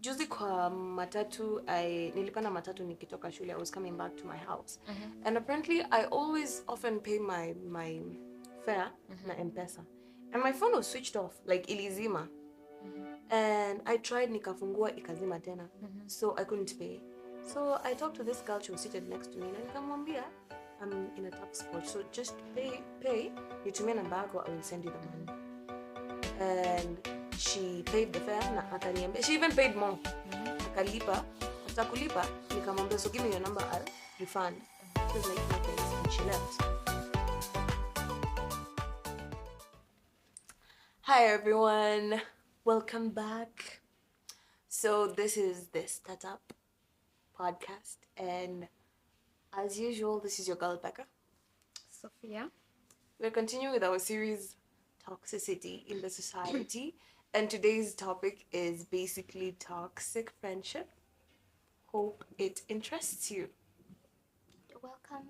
juzi kwa matatu, nilikuwa na matatu nikitoka shule. I was coming back to my house. And apparently I always often pay my fare na M-Pesa. And my phone was switched off, like ilizima. And I tried nikafungua ikazima tena. So I couldn't pay. So I talked to this girl, she was seated next to me, and nikamwambia, I'm in a tough spot, so just pay, nitumie namba yako, I will send you the money. And she paid the fare na akaniambia, she even paid more. Akalipa, after kulipa, nikamwambia, so give me your number, I'll refund. She was like, no thanks, and she left. Hi everyone, welcome back. So this is the Startup podcast, and as usual, this is your girl Becca, SOPHIA. We're continuing with our series Toxicity in the Society, and today's topic is basically toxic friendship. Hope it interests you. You're welcome.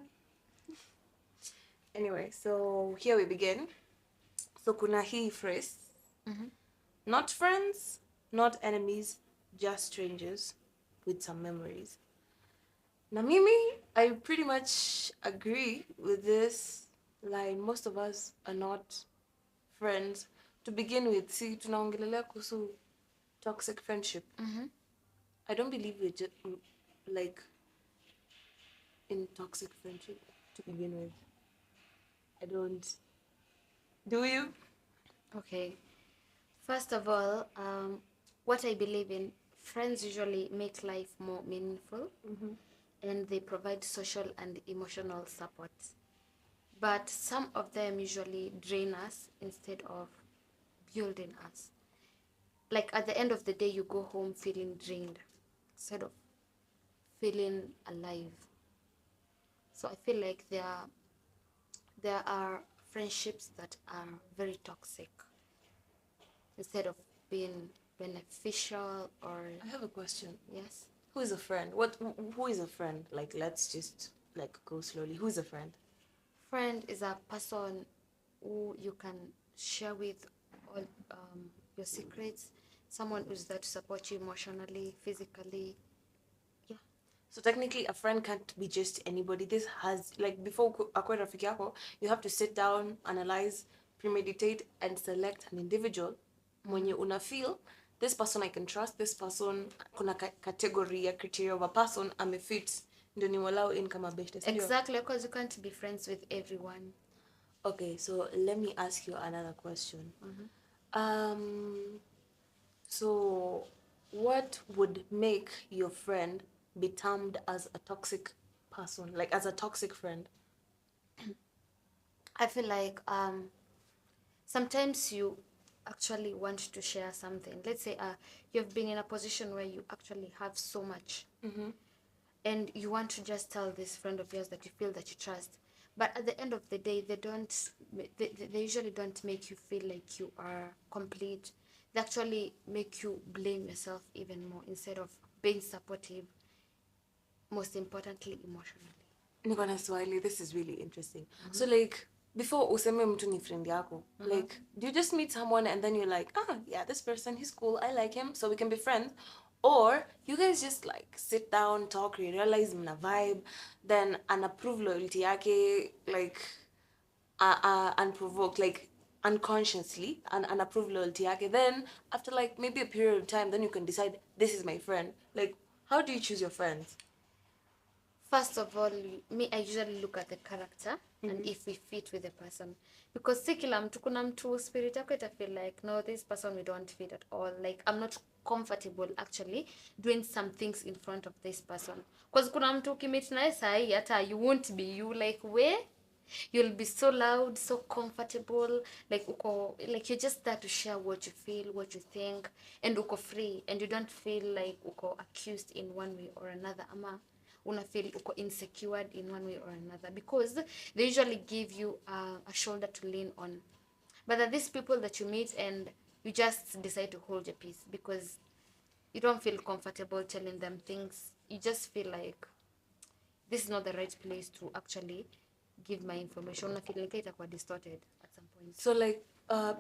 Anyway, so here we begin. So kuna hii phrase, not friends, not enemies, just strangers with some memories. Na mimi, I pretty much agree with this line. Most of us are not friends. To begin with, see, tunaongelelea kuhusu toxic friendship. I don't believe we're just, like, in toxic friendship to begin with. I don't. Do you? Okay. First of all, what I believe in, friends usually make life more meaningful, and they provide social and emotional support. But some of them usually drain us instead of building us. Like at the end of the day, you go home feeling drained instead of feeling alive. So I feel like there are friendships that are very toxic instead of being beneficial or... I have a question. Yes. Who is a friend? Who is a friend? Like, let's just go slowly. Who is a friend? Friend is a person who you can share with all your secrets. Someone who's there to support you emotionally, physically. Yeah. So technically, a friend can't be just anybody. This has, like, before akwe rafiki yako, you have to sit down, analyze, premeditate, and select an individual mwenye una feel this person I can trust, this person kuna category ya criteria of a person amefit ndio niwalau in kama best. Exactly, because you can't be friends with everyone. Okay, so let me ask you another question. So what would make your friend be termed as a toxic person, like as a toxic friend? I feel like sometimes you actually want to share something. Let's say you've been in a position where you actually have so much, and you want to just tell this friend of yours that you feel that you trust. But at the end of the day, they usually don't make you feel like you are complete. They actually make you blame yourself even more instead of being supportive, most importantly, emotionally. Niko na swali, this is really interesting. So like, before useme mtu ni friend yako, like, do you just meet someone and then you're like, yeah, this person, he's cool, I like him, so we can be friends? Or you guys just like sit down, talk, you realize mna vibe, then unapprove loyalty yake, like, unprovoked, like, unconsciously, and unapprove loyalty yake. Then after like maybe a period of time, then you can decide, this is my friend. Like, how do you choose your friends? First of all, I usually look at the character and if we fit with the person. Because si kila mtu, kuna mtu spirit yako ita feel like, no, this person we don't fit at all. Like, I'm not comfortable actually doing some things in front of this person. Because kuna mtu ukimit naye sahi, hata you won't be you. Like, where? You'll be so loud, so comfortable. Like, you're just there to share what you feel, what you think. And uko free. And you don't feel like uko accused in one way or another. Ama una feel uko insecure in one way or another, because they usually give you a shoulder to lean on. But are these people that you meet and you just decide to hold your peace because you don't feel comfortable telling them things. You just feel like this is not the right place to actually give my information. Una feel like itakuwa distorted at some point. So like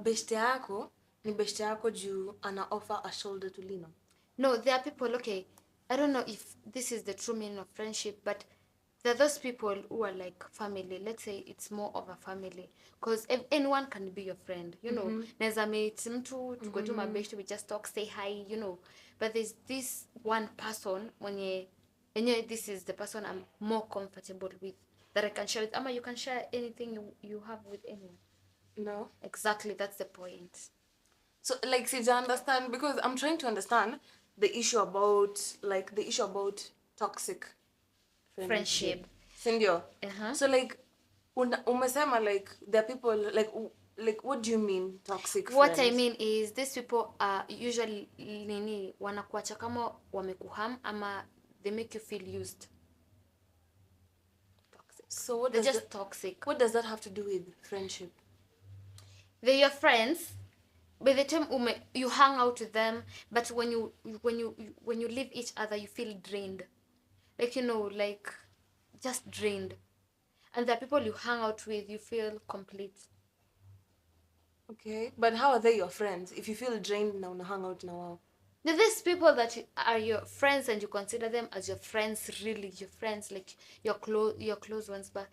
beshte yako ni beshte yako juu ana offer a shoulder to lean on. No, there are people, okay, I don't know if this is the true meaning of friendship, but there are those people who are like family. Let's say it's more of a family. Because anyone can be your friend, you know. Naeza meet mtu, tuko tu mabeshte, we just talk, say hi, you know. But there's this one person, this is the person I'm more comfortable with, that I can share with. Ama, you can share anything you have with anyone. No. Exactly, that's the point. So like sija understand, because I'm trying to understand the issue about toxic friendship. Sindio? So like umesema like there are people like what do you mean toxic What friends? I mean is these people are usually wanakuacha kama wamekuham ama they make you feel used. Toxic. So what They're does just toxic. What does that have to do with friendship? They're your friends. By the time you hang out with them, but when you leave each other, you feel drained. Like, you know, like just drained. And the people you hang out with, you feel complete. Okay, but how are they your friends if you feel drained now hang out now? There's people that are your friends and you consider them as your friends, really your friends, like your close ones, but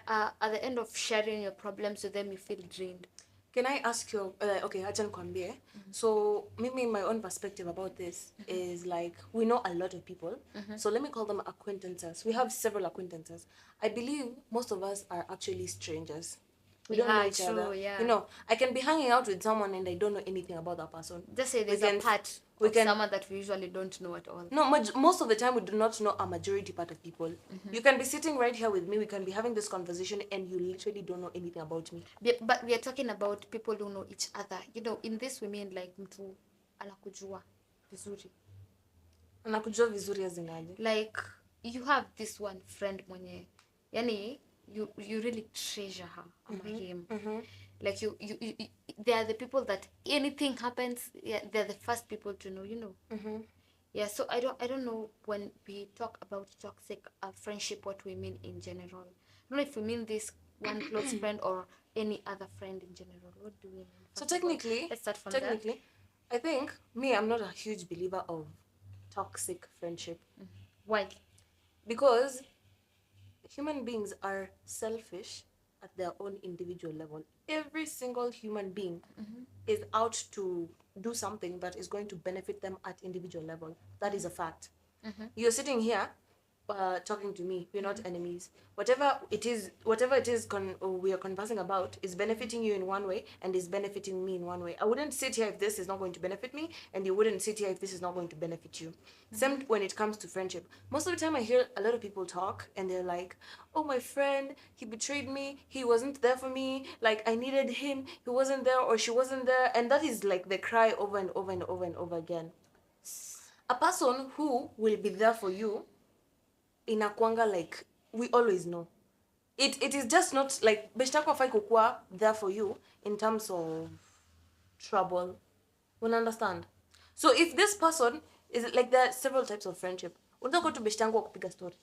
at the end of sharing your problems with them, you feel drained. Can I ask you, okay, acha nikwambie. So, maybe my own perspective about this is like, we know a lot of people. So let me call them acquaintances. We have several acquaintances. I believe most of us are actually strangers. We don't know each other. Yeah. You know, I can be hanging out with someone and I don't know anything about that person. Just say there's a part of someone that we usually don't know at all. No, most of the time we do not know a majority part of people. You can be sitting right here with me, we can be having this conversation and you literally don't know anything about me. But we are talking about people who know each other. You know, in this we mean like mtu anakujua vizuri. Anakujua vizuri azinaje? Like you have this one friend mwenye, yani you really treasure her or him. Like you they are the people that anything happens, yeah, they're the first people to know, you know. Yeah, so I don't know when we talk about toxic friendship what we mean in general. I don't know if we mean this one close friend or any other friend in general. What do we mean? So technically, let's start from there. I think I'm not a huge believer of toxic friendship. Why? Because human beings are selfish at their own individual level. Every single human being is out to do something that is going to benefit them at individual level. That is a fact. You're sitting here talking to me. We're not enemies. Whatever it is we are conversing about is benefiting you in one way and is benefiting me in one way. I wouldn't sit here if this is not going to benefit me, and you wouldn't sit here if this is not going to benefit you. Same when it comes to friendship. Most of the time I hear a lot of people talk and they're like, oh, my friend, he betrayed me, he wasn't there for me, like I needed him, he wasn't there or she wasn't there, and that is like the cry over and over and over and over again. A person who will be there for you inakwanga like, we always know it is just not like beshtako afai kukua there for you in terms of trouble. You understand? So if this person is like, there are several types of friendship. Unataka go to beshtangu kupiga story,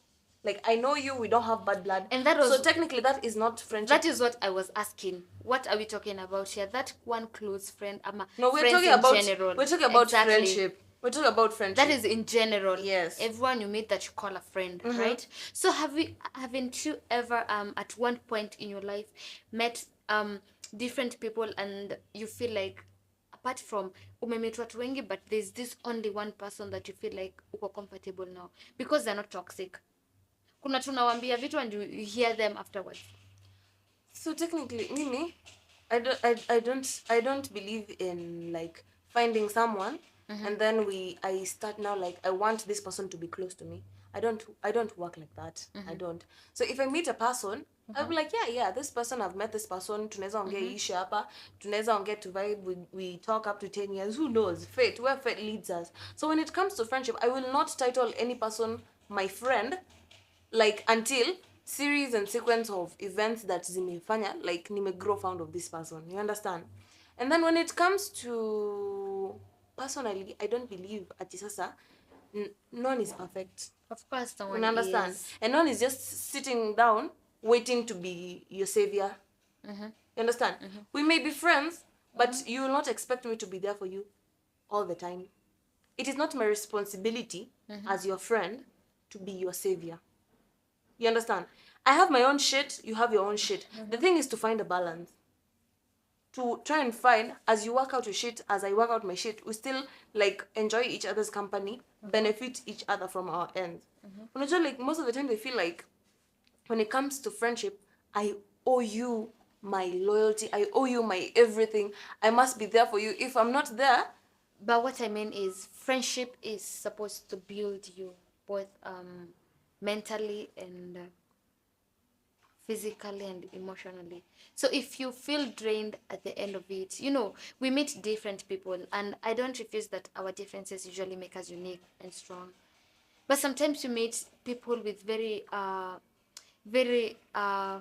like I know you, we don't have bad blood, and that was, so technically that is not friendship. That is what I was asking. What are we talking about here? That one close friend, no, we're talking about exactly. Friendship. We're talking about friendship. That is in general. Yes. Everyone you meet that you call a friend, right? So haven't you ever at one point in your life met different people and you feel like, apart from umemeet watu wengi, but there's this only one person that you feel like uko comfortable now because they're not toxic? Kuna tunawambia vitu and you hear them afterwards. So technically, Mimi, I don't believe in like finding someone and then I start now like I want this person to be close to me. I don't work like that. I don't. So if I meet a person, I'll be like, yeah, this person, I've met this person, tunaweza ongea ishi hapa, tunaweza ongea to vibe, we talk up to 10 years, who knows, where fate leads us. So when it comes to friendship, I will not title any person my friend like until series and sequence of events that zimefanya like grow fond of this person. You understand? And then when it comes to personally, I don't believe ati sasa none is perfect. Of course, no one you understand is. And none is just sitting down waiting to be your savior. You understand? We may be friends, but you will not expect me to be there for you all the time. it is not my responsibility as your friend to be your savior. You understand? I have my own shit, you have your own shit. The thing is to find a balance. To try and find, as you work out your shit, as I work out my shit, we still like enjoy each other's company, benefit each other from our ends. Like most of the time they feel like when it comes to friendship, I owe you my loyalty, I owe you my everything, I must be there for you. If I'm not there, But what I mean is, friendship is supposed to build you both mentally and physically and emotionally. So if you feel drained at the end of it, we meet different people, and I don't refuse that our differences usually make us unique and strong. But sometimes you meet people with very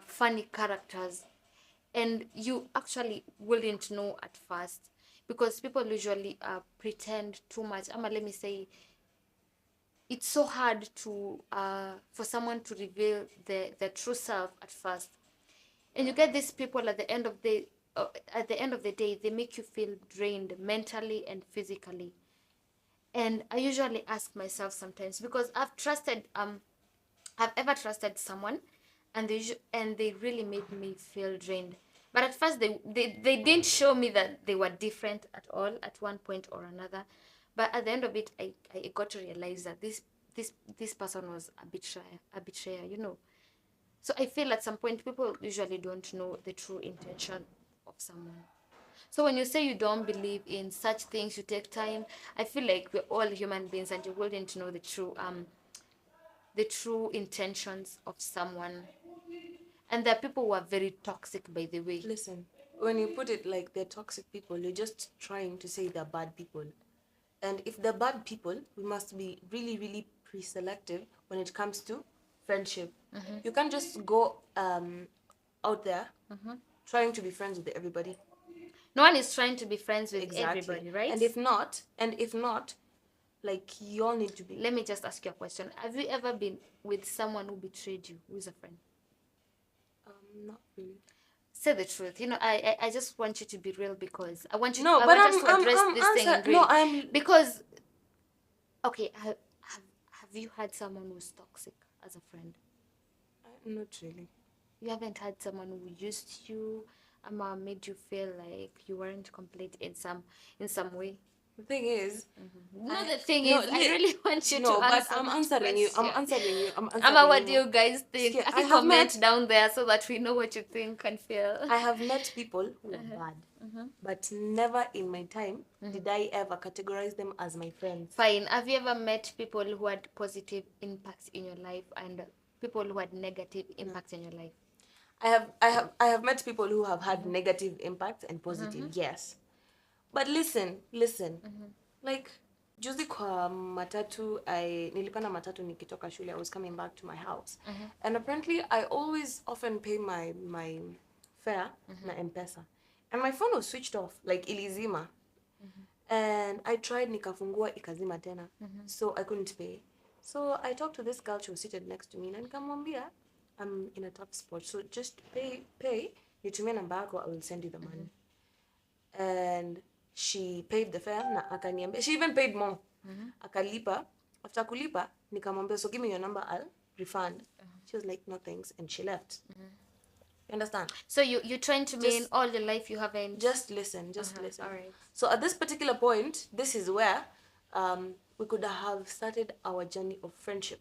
funny characters, and you actually wouldn't know at first, because people usually pretend too much. Let me say, it's so hard to for someone to reveal their true self at first, and you get these people at the end of the day, they make you feel drained mentally and physically. And I usually ask myself sometimes, because I've ever trusted someone, and they really made me feel drained. But at first they didn't show me that they were different at all at one point or another. But at the end of it, I got to realize that this person was a betrayer. So I feel at some point people usually don't know the true intention of someone. So when you say you don't believe in such things, you take time, I feel like we're all human beings, and you wouldn't know the true intentions of someone. And there are people who are very toxic, by the way. listen, when you put it like they're toxic people, you're just trying to say they're bad people. And if they're bad people, we must be really, really pre-selective when it comes to friendship. You can't just go out there trying to be friends with everybody. No one is trying to be friends with everybody, right? And if not, like, you all need to be. Let me just ask you a question. Have you ever been with someone who betrayed you, who is a friend? Not really. Say the truth. I just want you to be real, because I want you. No, I but want us to address this thing in real. No, I'm because. Okay, have you had someone who's toxic as a friend? not really. You haven't had someone who used you, made you feel like you weren't complete in some way? The thing is, I really want you to but answer. I'm answering you. I'm answering you. What do you guys think? Yeah, I comment down there so that we know what you think and feel. I have met people who are bad, but never in my time did I ever categorize them as my friends. Fine. Have you ever met people who had positive impacts in your life and people who had negative impacts in your life? I have met people who have had negative impacts and positive, yes. But listen. Like, juzi kwa matatu, nilipanda matatu nikitoka shule, I was coming back to my house. And apparently I always often pay my fare na M-Pesa. And my phone was switched off, like ilizima. And I tried nikafungua ikazima tena. So I couldn't pay. So I talked to this girl, she was seated next to me, and nikamwambia, I'm in a tough spot, so just pay, nitumie namba yako, I will send you the money. And she paid the fare na akaniambia, she even paid more. Akalipa. After kulipa, nikamwambia, so give me your number, I'll refund. She was like, no thanks, and she left. You understand? So you're trying to mean all your life you haven't... Just listen. All right. So at this particular point, this is where we could have started our journey of friendship.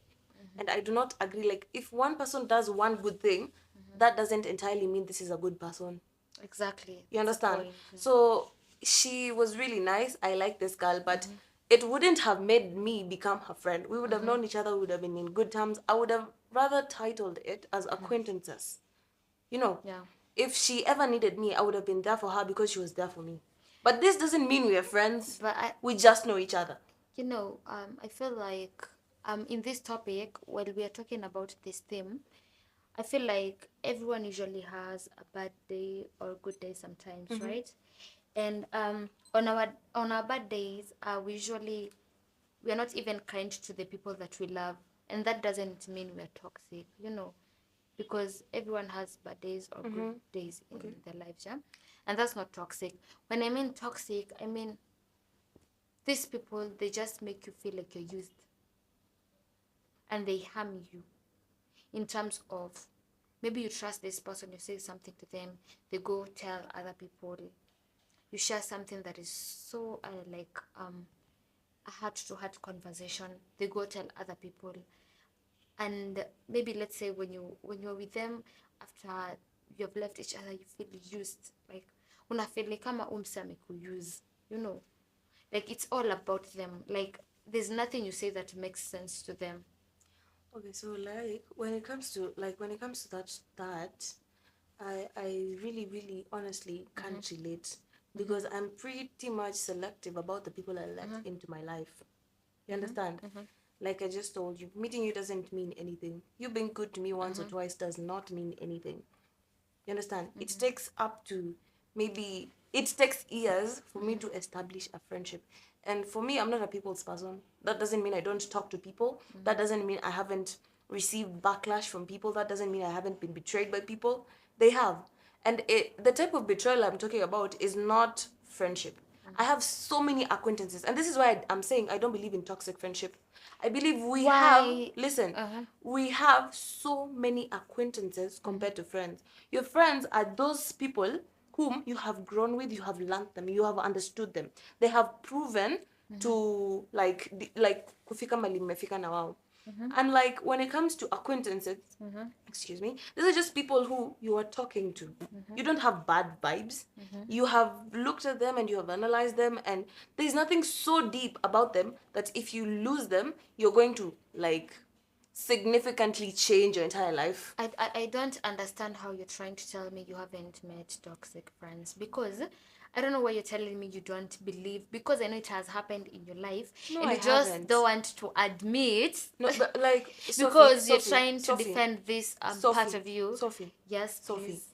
And I do not agree, like, if one person does one good thing, that doesn't entirely mean this is a good person. Exactly. You understand? So she was really nice. I like this girl, but it wouldn't have made me become her friend. We would have known each other, we would have been in good terms. I would have rather titled it as acquaintances. Yeah. If she ever needed me, I would have been there for her because she was there for me. But this doesn't mean we are friends. But we just know each other. I feel like in this topic, while we are talking about this theme, I feel like everyone usually has a bad day or a good day sometimes, right? And on our bad days, we are not even kind to the people that we love, and that doesn't mean we are toxic, because everyone has bad days or good days in their lives, yeah. And that's not toxic. When I mean toxic, I mean these people, they just make you feel like you're used, and they harm you in terms of, maybe you trust this person, you say something to them, they go tell other people, you share something that is so a heart-to-heart conversation, they go tell other people, and maybe let's say when you're with them, after you've left each other, you feel used, like una feel like kama umse amekuuse, you know, like it's all about them, like there's nothing you say that makes sense to them. Okay, so like when it comes to that I really really honestly can't relate, because I'm pretty much selective about the people I let into my life. You understand? Like I just told you, meeting you doesn't mean anything. You being good to me once or twice does not mean anything. You understand? It takes up to maybe it takes years for me to establish a friendship. And for me, I'm not a people's person. That doesn't mean I don't talk to people. That doesn't mean I haven't received backlash from people. That doesn't mean I haven't been betrayed by people. They have. And the type of betrayal I'm talking about is not friendship. I have so many acquaintances, and this is why I'm saying I don't believe in toxic friendship. I believe Why? we have so many acquaintances compared to friends. Your friends are those people whom you have grown with, you have learned them, you have understood them. They have proven to like kufika mali mmefika na wao. And like when it comes to acquaintances, excuse me, these are just people who you are talking to. You don't have bad vibes. You have looked at them and you have analyzed them, and there's nothing so deep about them that if you lose them, you're going to like significantly change your entire life. I don't understand how you're trying to tell me you haven't met toxic friends, because I don't know why you're telling me you don't believe, because I know it has happened in your life. No, and I you just haven't. don't want to admit. No, but like Because you're Sophie, trying to defend this part of you. Sophie. Yes, Sophie. please.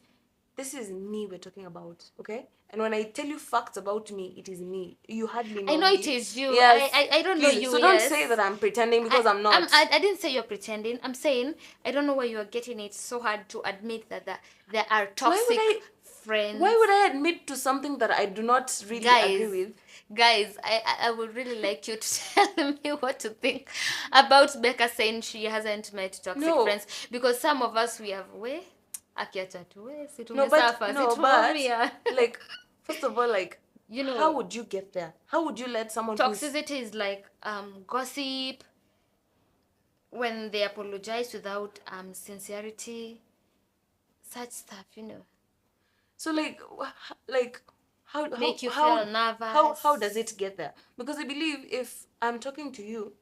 This is me we're talking about, okay? And when I tell you facts about me, it is me. You hardly know I know me. it is you. Yes. I don't know Please, you. so don't yes. say that I'm pretending, because I'm not. I didn't say you're pretending. I'm saying I don't know why you're getting it so hard to admit that there are toxic friends. Why would I admit to something that I do not really agree with? Guys, I would really like you to tell me what to think about Becca saying she hasn't met toxic friends, because some of us, we have like first of all, like, you know, how would you get there? How would you let someone toxicity is like gossip, when they apologize without sincerity, such stuff, you know. So like how make you feel nervous. How does it get there? Because I believe if I'm talking to you,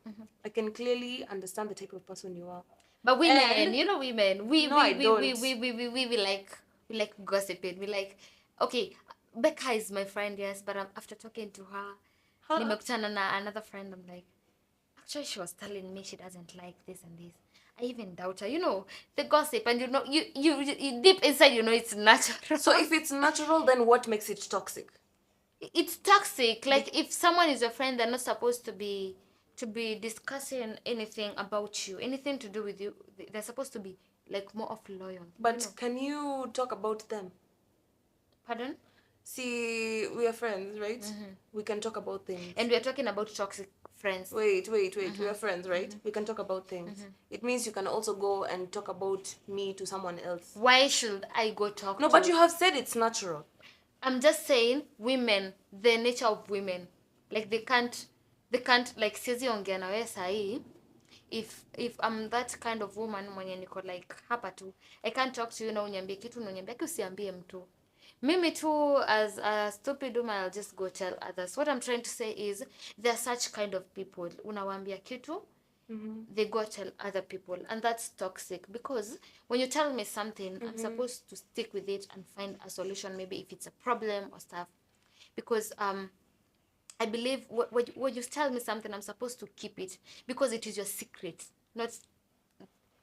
I can clearly understand the type of person you are. But women, you know, women, we like gossiping. We like, okay, Becca is my friend, yes, but after talking to her, nimekutana na another friend, I'm like, actually she was telling me she doesn't like this and this. I even doubt her, you know, the gossip, and you know, you deep inside, you know, it's natural. So if it's natural, then what makes it toxic? It's toxic. Like if someone is your friend, they're not supposed to be discussing anything about you, anything to do with you. They're supposed to be like more of loyal. But you know, can you talk about them? Pardon? See, we are friends, right? We can talk about things. And we are talking about toxic friends. Wait. We are friends, right? We can talk about things. It means you can also go and talk about me to someone else. Why should I go talk No, but you have said it's natural. I'm just saying, women, the nature of women, like they can't like siezi ongea na wewe sahi. If I'm that kind of woman mwenye niko like hapa tu, I can't talk to you na uniambie kitu na uniambie usiambie mtu. Mimi too, as a stupid woman, I'll just go tell others. What I'm trying to say is, there are such kind of people. Unawaambia kitu, they go tell other people, and that's toxic, because when you tell me something, I'm supposed to stick with it and find a solution, maybe if it's a problem or stuff, because I believe when you tell me something, I'm supposed to keep it, because it is your secret, not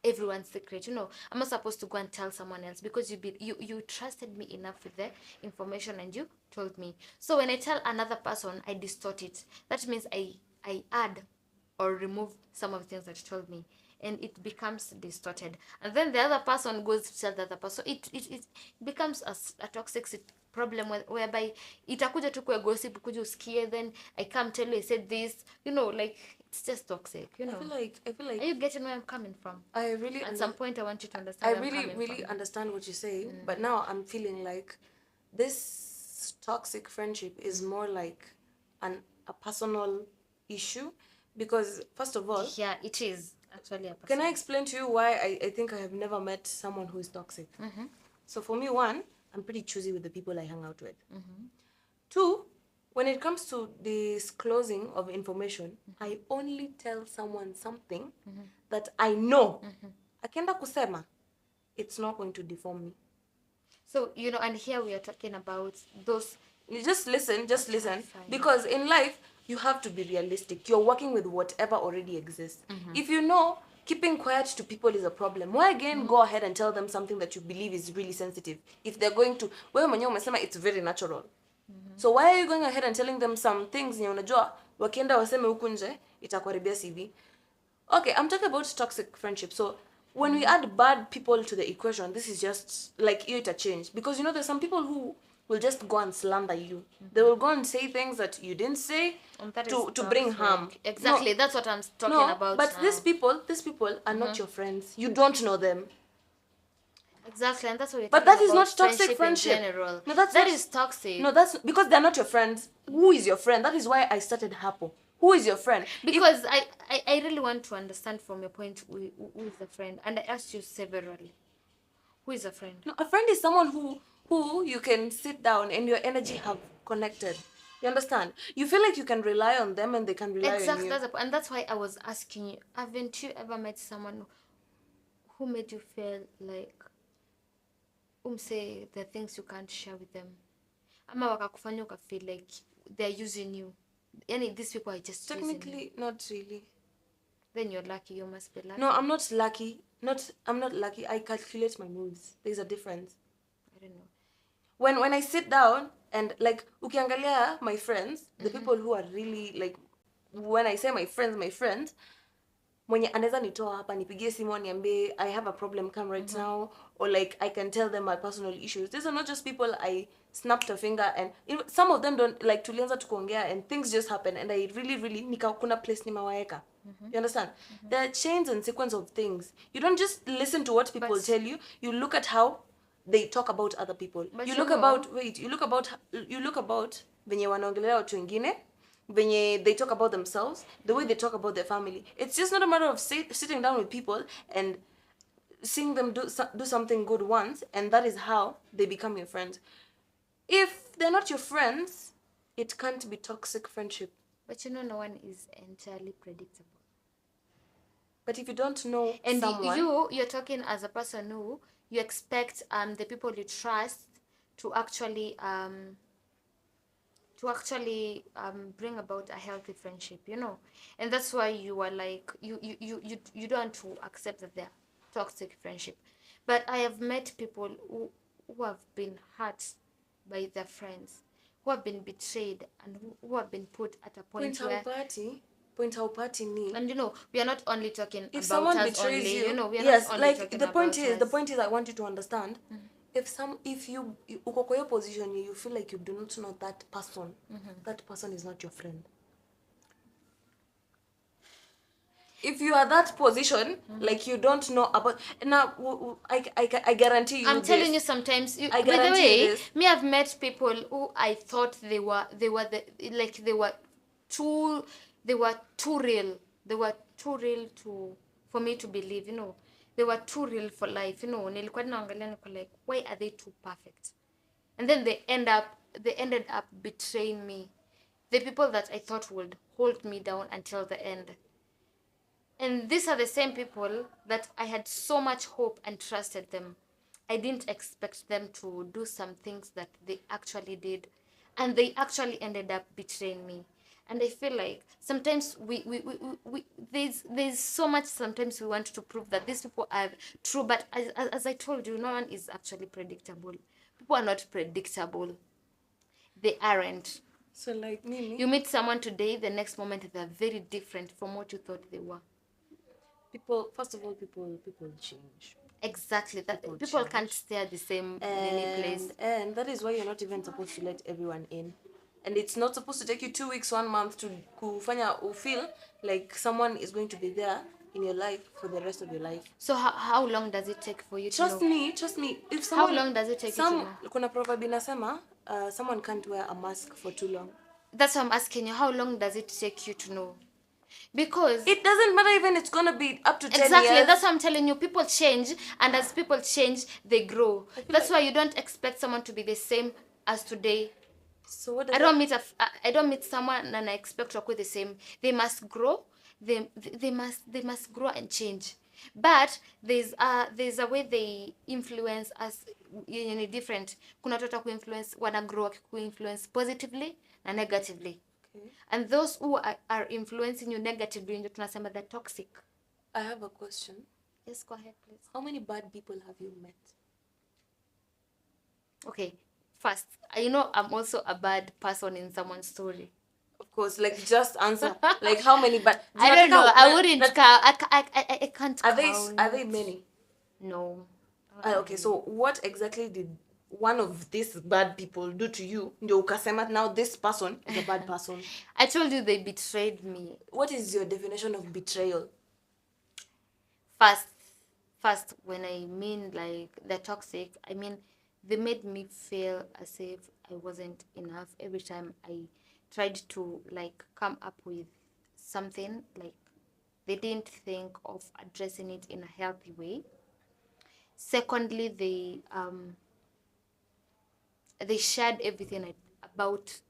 everyone's secret. You know, I'm not supposed to go and tell someone else, because you trusted me enough with the information and you told me. So when I tell another person, I distort it. That means I add or remove some of the things that you told me, and it becomes distorted, and then the other person goes to tell the other person. It becomes a toxic problem whereby itakuja tu kwa gossip kuja usikie, then I come tell you I said this, you know, like it's just toxic, you know. I feel like are you getting where I'm coming from? I really At some point I want you to I understand where I'm really coming really from. understand what you're saying, but now I'm feeling like this toxic friendship is more like a personal issue, because first of all, Yeah, it is actually a can person. I explain to you why I think I have never met someone who is toxic? So for me, one, I'm pretty choosy with the people I hang out with. Two, when it comes to disclosing of information, I only tell someone something that I know. Akienda kusema, it's not going to deform me. So, you know, and here we are talking about those. You just listen, Fine. because in life you have to be realistic. You're working with whatever already exists. If you know keeping quiet to people is a problem, why again go ahead and tell them something that you believe is really sensitive if they're going to, wewe mwenyewe umesema it's very natural. So why are you going ahead and telling them some things yenye unajua wakienda waseme huku nje itakuharibia CV? Okay, I'm talking about toxic friendship. So when we add bad people to the equation, this is just like it a change, because you know there's some people who will just go and slander you. They will go and say things that you didn't say to bring harm. Exactly, No, that's what I'm talking about. but now. these people are not your friends. You don't know them. Exactly, and that's what we're But talking that is about, not toxic friendship. in general. No, that's that not, is toxic. No, that's because they're not your friends. Who is your friend? That is why I started Hapo. Who is your friend? Because I really want to understand from your point who is a friend, and I asked you severally, who is a friend? No, a friend is someone who you can sit down and your energy have connected. You understand? You feel like you can rely on them and they can rely on you. And that's why I was asking you, haven't you ever met someone who made you feel like say the things you can't share with them, ama wakakufanya uka feel like they're using you? Yani these people are just technically not really. Then you're lucky. You must be lucky. No, I'm not lucky. I'm not lucky. I calculate my moves. There's a difference. I don't know. When I sit down and like ukiangalia my friends, the people who are really like, when I say my friends, mwenye anaweza nitoa hapa nipigie simu niambie I have a problem, come right now, or like I can tell them my personal issues. These are not just people I snapped a finger and some of them don't like, tulianza tukuongea and things just happen and I really kuna place nimewaeka. You understand? There are chains and sequence of things. You don't just listen to what people tell you. You look at how they talk about other people. You look about venye wanaongelea watu wengine, venye they talk about themselves, the way they talk about their family. It's just not a matter of sitting down with people and seeing them do something good once, and that is how they become your friends. If they're not your friends, it can't be toxic friendship. But you know, no one is entirely predictable. But if you don't know and someone, you're talking as a person who you expect the people you trust to actually bring about a healthy friendship, you know, and that's why you are like you don't want to accept that they're toxic friendship. But I have met people who have been hurt by their friends, who have been betrayed, and who have been put at a point where point how party me. And you know, we are not only talking if about someone us betrays only, you, know, we are yes, not only like talking the point about is us. the point is I want you to understand, if you uko kwa hiyo position you feel like you do not know that person, that person is not your friend. If you are that position, like you don't know about, now I guarantee you I'm telling you, sometimes by the way, me I've met people who I thought they were too real. They were too real for me to believe, you know. They were too real for life, you know. Nilikuwa naangalia niko like, why are they too perfect? And then they ended up betraying me. The people that I thought would hold me down until the end. And these are the same people that I had so much hope and trusted them. I didn't expect them to do some things that they actually did. And they actually ended up betraying me. And I feel like sometimes there's so much sometimes we want to prove that these people are true. But as I told you, no one is actually predictable. People are not predictable. They aren't. So like me. You meet someone today, the next moment they're very different from what you thought they were. First of all, people change. Exactly. That People people can't change. stay at the same any place. And that is why you're not even supposed to let everyone in. And it's not supposed to take you 2 weeks, 1 month to kufanya feel like someone is going to be there in your life for the rest of your life. So how long does it take for you to know? Trust me. If How someone, long does it take you to know? kuna proverb inasema, someone can't wear a mask for too long. That's why I'm asking you. How long does it take you to know? Because It doesn't matter even it's gonna be up to 10 exactly, years. that's what I'm telling you. People change, and as people change, they grow. That's why you don't expect someone to be the same as today. So what does I don't meet someone and I expect to be the same. They must grow. They must grow and change. But there's a way they influence us in different. Kuna watu influence wana grow influence positively and negatively. Okay. And those who are influencing you negatively, ndio tunasema they're toxic. I have a question. Yes, go ahead, please. How many bad people have you met? Okay, first, you know I'm also a bad person in someone's story. Of course, like just answer. Like how many bad? I don't know. I wouldn't count. I can't Are count. they many? No. Okay, so what exactly did one of these bad people do to you? Ndio ukasema now this person is a bad person. I told you they betrayed me. What is your definition of betrayal? First, when I mean like they're toxic, I mean they made me feel as if I wasn't enough every time I tried to like come up with something. Like they didn't think of addressing it in a healthy way. Secondly, they shared everything about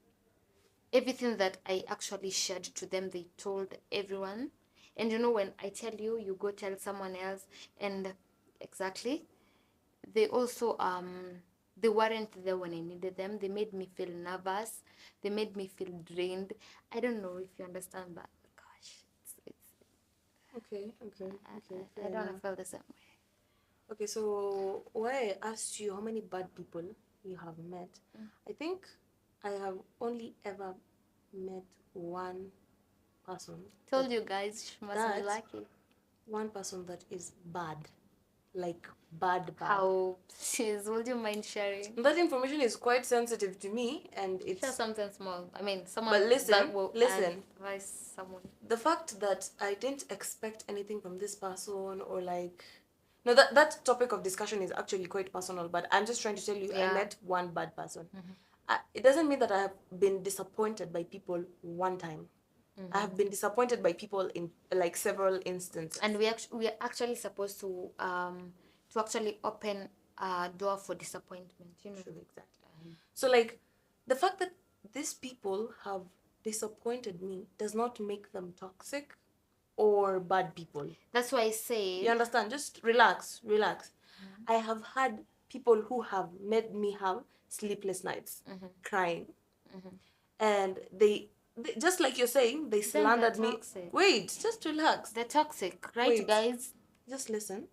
everything that I actually shared to them. They told everyone. And you know, when I tell you, you go tell someone else. And exactly, they also they weren't there when I needed them. They made me feel nervous. They made me feel drained. I don't know if you understand that. Gosh, it's Okay. I don't feel the same way. Okay, so why I asked you how many bad people you have met, I think I have only ever met one person. Told you guys, she must be lucky. One person that is bad. Like bad. How? Would you mind sharing? That information is quite sensitive to me, and it's Share something small. I mean, someone but listen, that will advise someone. The fact that I didn't expect anything from this person, or like, no, that topic of discussion is actually quite personal, but I'm just trying to tell you, I met one bad person. It doesn't mean that I have been disappointed by people one time. I have been disappointed by people in like several instances. And we are actually supposed to actually open a door for disappointment, you know. True, exactly. So like the fact that these people have disappointed me does not make them toxic or bad people. That's why I say, you understand, just relax. I have had people who have made me have sleepless nights, crying, and they just like you're saying, they slandered me. Wait, just relax. They're toxic, right? Guys, just listen.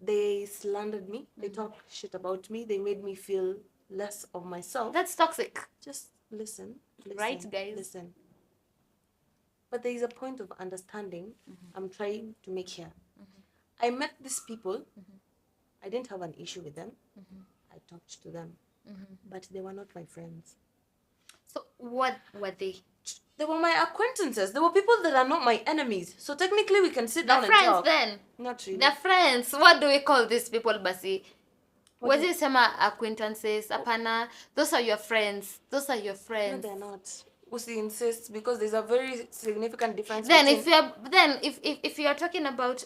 They slandered me. They talked shit about me. They made me feel less of myself. That's toxic. Just listen. Right, guys? Listen. But there is a point of understanding I'm trying to make here. I met these people. I didn't have an issue with them. I talked to them. But they were not my friends. So what were they? They were my acquaintances. They were people that are not my enemies. So technically we can sit down and talk. They're friends then? Not really. They're friends. What do we call these people, Basi? Was it some acquaintances? Apana? Those are your friends. No, they're not. Usi insists, because there's a very significant difference. Then if you're talking about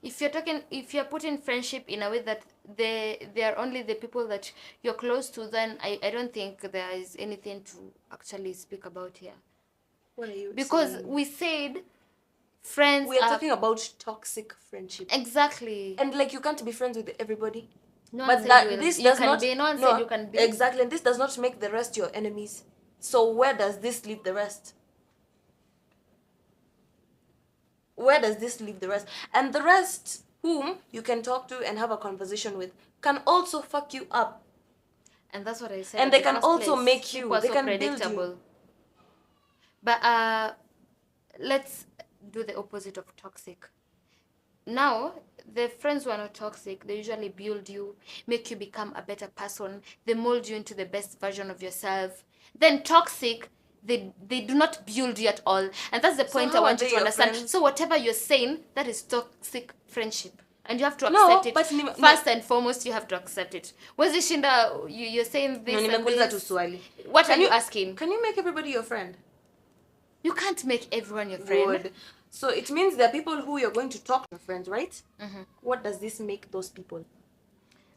if you're putting friendship in a way that they are only the people that you're close to, then I don't think there is anything to actually speak about here. What are you because saying? We said friends. We are talking about toxic friendship. Exactly. And like you can't be friends with everybody. No but this does not. No one said you can be. Exactly, and this does not make the rest your enemies. So where does this leave the rest? Where does this leave the rest? And the rest, whom you can talk to and have a conversation with, can also fuck you up. And that's what I said. And they can also make you. They can build you. But let's do the opposite of toxic. now the friends who are not toxic, they usually build you, make you become a better person, they mold you into the best version of yourself. Then toxic, they do not build you at all, and that's the point I how are want you they to your understand. friends? So whatever you're saying, that is toxic friendship, and you have to No, accept it. but First and foremost, you have to accept it. Where's Shinda, you're saying no, this and nimekuuliza tu this. swali. What are you asking? Can you make everybody your friend? You can't make everyone your friend. Good. So it means there are people who you're going to talk to, your friends, right? What does this make those people?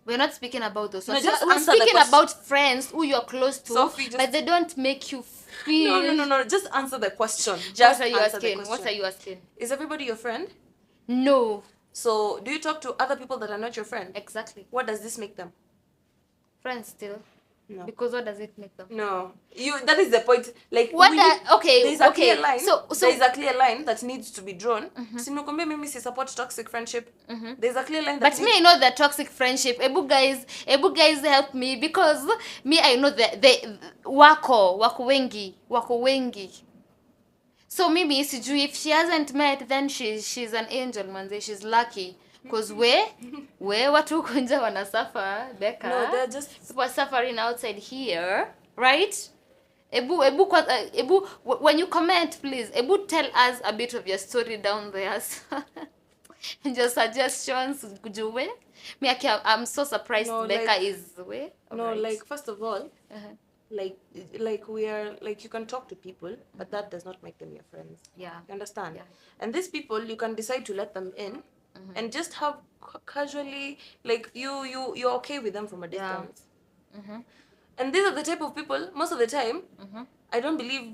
We're not speaking about those. No, just we're answer the speaking question. about friends who you're close to, Sophie, just... but they don't make you feel. No. Just answer the question. Just What are you answer asking? the question. What are you asking? Is everybody your friend? No. So do you talk to other people that are not your friend? Exactly. What does this make them? Friends still. No. Because what does it make them? No. That is the point. Like okay. There's a clear line. So there's a clear line that needs to be drawn. Sinukwambia mimi si support toxic friendship. There's a clear line that but me I know the toxic friendship. Ebu guys help me, because me I know the wako wengi. So maybe if she hasn't met, then she's an angel, manze. She's lucky. Because we watu kunja wana suffer, Becca. No, they're just... people are suffering outside here, right? Ebu, when you comment, please, Ebu, tell us a bit of your story down there. And your suggestions, kujuwe. I'm so surprised Becca is way. No, right. like, first of all, like we are, like, you can talk to people, but that does not make them your friends. Yeah. You understand? Yeah. And these people, you can decide to let them in and just have casually, like, you're okay with them from a distance. And these are the type of people, most of the time, I don't believe,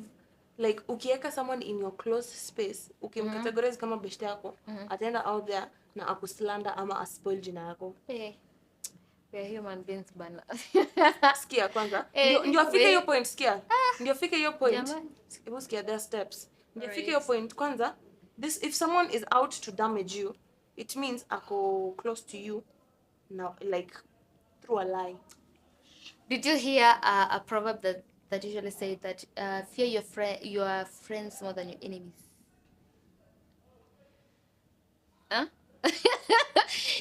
like, ukieka someone in your close space, ukimcategorize kama beshte yako, ataenda out there na akuslanda ama aspoil jina yako. Hey. We are human beings, bana. Skia kwanza. Ndio afike hiyo point, skia. Ndio afike hiyo point. Hebu skia, there are steps. Ndio afike hiyo point kwanza. If someone is out to damage you, it means ako close to you now, like through a lie. Did you hear a proverb that usually say that fear your friends more than your enemies? Huh?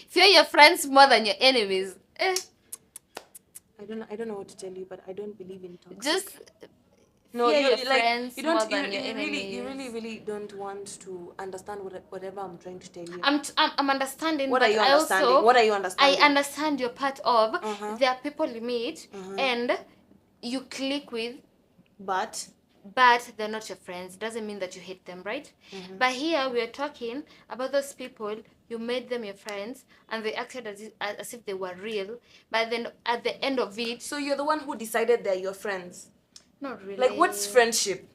Fear your friends more than your enemies. I don't know what to tell you, but I don't believe in toxic. Just no, fear you your like friends you don't more than your you enemies. really don't want to understand whatever I'm trying to tell you. I'm understanding. What but are you understanding? What are you understanding? I understand your part of there are people you meet and you click with, but they're not your friends. Doesn't mean that you hate them, right? But here we are talking about those people, you made them your friends and they acted as if they were real, but then at the end of it... So you're the one who decided they're your friends? Not really. Like, what's friendship?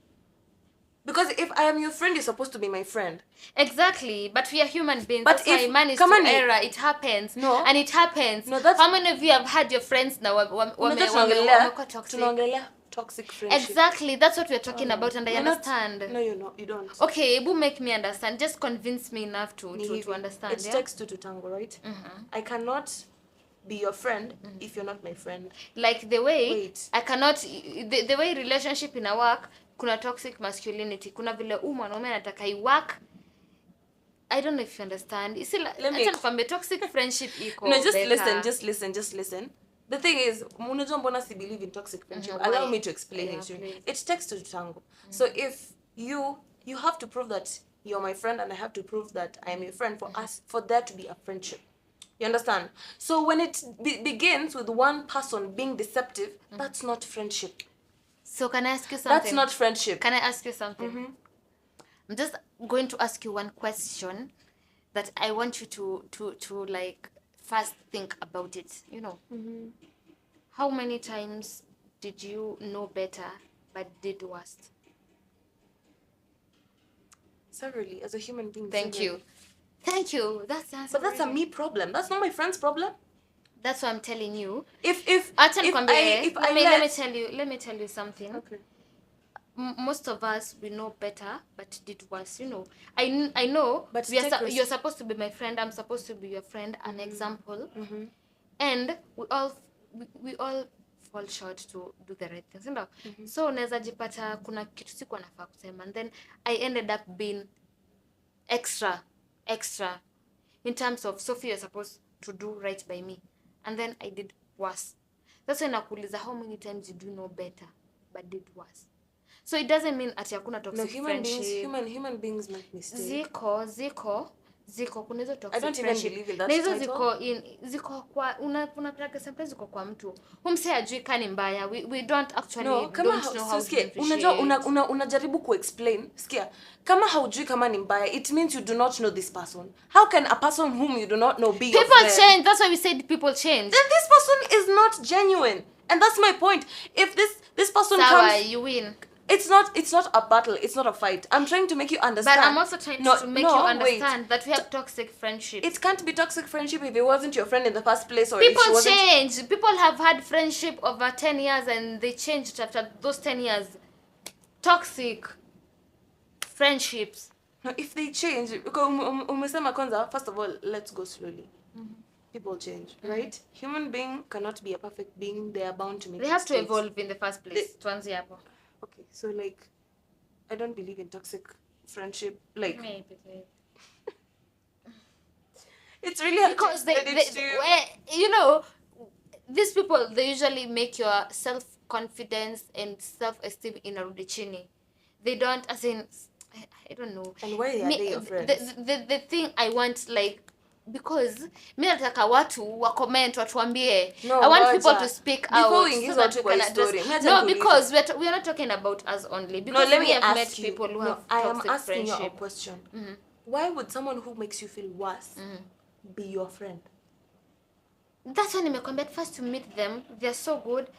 Because if I am your friend, you're supposed to be my friend. Exactly, but we are human beings. But that's why man is to error. It happens. No. And it happens. No, that's... How many of you have had your friends now toxic friendship? Exactly, that's what we're talking about, and I understand. No, you don't. Okay, Ebu, make me understand. Just convince me enough to understand. It takes two to tango, right? I cannot be your friend if you're not my friend. Like the way I cannot, the way relationship in a work, kuna toxic masculinity, kuna vile mwanaume anataka iwork. I don't know if you understand. You see, like, toxic friendship equal. No, just listen. The thing is, unajua mbona si believe in toxic friendship. Allow me to explain it to you. It takes two to tango. So if you have to prove that you're my friend and I have to prove that I am your friend for there to be a friendship. You understand? So when it begins with one person being deceptive, that's not friendship. So can I ask you something? That's not friendship. Can I ask you something? I'm just going to ask you one question that I want you to like first think about it. You know, how many times did you know better but did worse? Severally, as a human being. Thank you. That's the answer. But that's a me problem. That's not my friend's problem. That's what I'm telling you. Let me tell you something. Okay. Most of us, we know better but did worse. You know, I know. But you're supposed to be my friend. I'm supposed to be your friend. An example. And we all fall short to do the right things. You know? So unaweza jipata kuna kitu siku nafaa kusema, and then I ended up being extra. in terms of Sophia, you're supposed to do right by me, and then I did worse. That's when nakuuliza how many times you do know better but did worse. So it doesn't mean ati hakuna toxic friendship. Human beings make mistakes. Ziko kuna hizo toxic I don't friendship. even believe in that na hizo title. ziko kwa unapata sometimes ziko kwa mtu humse ajui kani mbaya. We don't actually don't know how to appreciate. Unajua unajaribu kuexplain. Sikia, kama haujui kama ni mbaya, it means you do not know this person. How can a person whom you do not know be your friend? People change. That's why we said people change. Then this person is not genuine. And that's my point. If this person comes, you win. It's not a battle. It's not a fight. I'm trying to make you understand. But I'm also trying to make you understand that we have toxic friendship. It can't be toxic friendship if it wasn't your friend in the first place, or people if she wasn't... change. People have had friendship over 10 years and they changed after those 10 years. Toxic friendships. No, if they change, umesema kwanza, first of all, let's go slowly. People change, right? Human being cannot be a perfect being. They are bound to make mistakes. Have to evolve in the first place. Okay, so like, I don't believe in toxic friendship. Like, maybe. It's really because you know, these people, they usually make your self-confidence and self-esteem in a chini. They don't, as in, I don't know. And why are they your friends? The thing I want, like, because mi nataka watu wa comment watuambie. I want people to speak out so that we can address. No, because we are not talking about us only, because we have met people who have toxic friendship. I am asking you a question. Why would someone who makes you feel worse be your friend? That's when nimekwambia, at first to meet them, they're so good,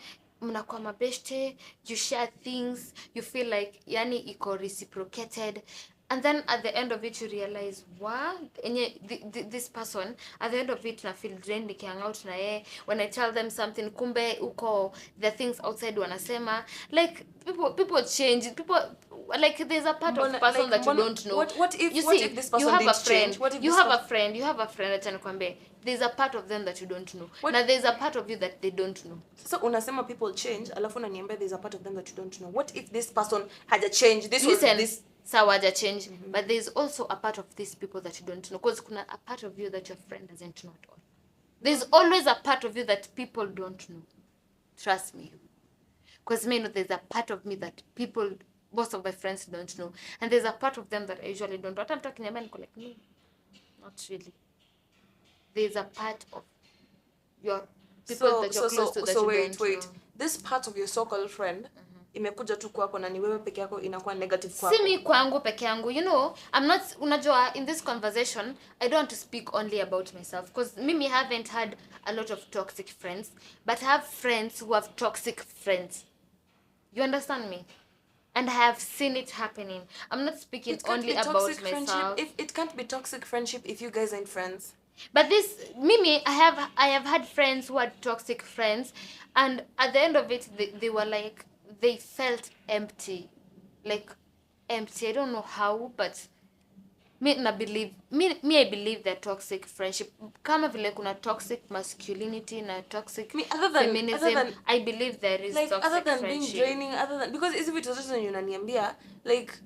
mnakuwa mabeshte, you share things, you feel like yani iko reciprocated. And then at the end of it, you realize, wow, this person, at the end of it, na feel drained, hang out na ye. When I tell them something, kumbe uko, the things outside wanasema. Like, people change. People, like, there's a part of person that you don't know. What if this person did change? You have a friend, achana there's a part of them that you don't know. Now there's a part of you that they don't know. So unasema people change, alafu unaniambia there's a part of them that you don't know. What if this person had a change? Sawaja change, but there's also a part of these people that you don't know, because kuna a part of you that your friend doesn't know at all. There's always a part of you that people don't know. Trust me. Because me know there's a part of me that most of my friends don't know, and there's a part of them that I usually don't know. What I'm talking about, like, no, not really. There's a part of your people that you're close to that you don't know. This part of your so-called friend imekuja tu kwako na ni wewe peke yako inakuwa negative kwako. Si mi kwangu peke yangu. You know, I'm not, unajua, in this conversation, I don't want to speak only about myself, because mimi haven't had a lot of toxic friends, but I have friends who have toxic friends. You understand me? And I have seen it happening. I'm not speaking only about myself. It can't be toxic friendship if you guys ain't friends. But this, Mimi, I have had friends who had toxic friends, and at the end of it, they were like, they felt empty. Like, empty. I don't know how, but I believe that toxic friendship, kama vile kuna toxic masculinity na toxic feminism, I believe there is like, toxic friendship. Other than being draining, because if it was you unaniambia, like,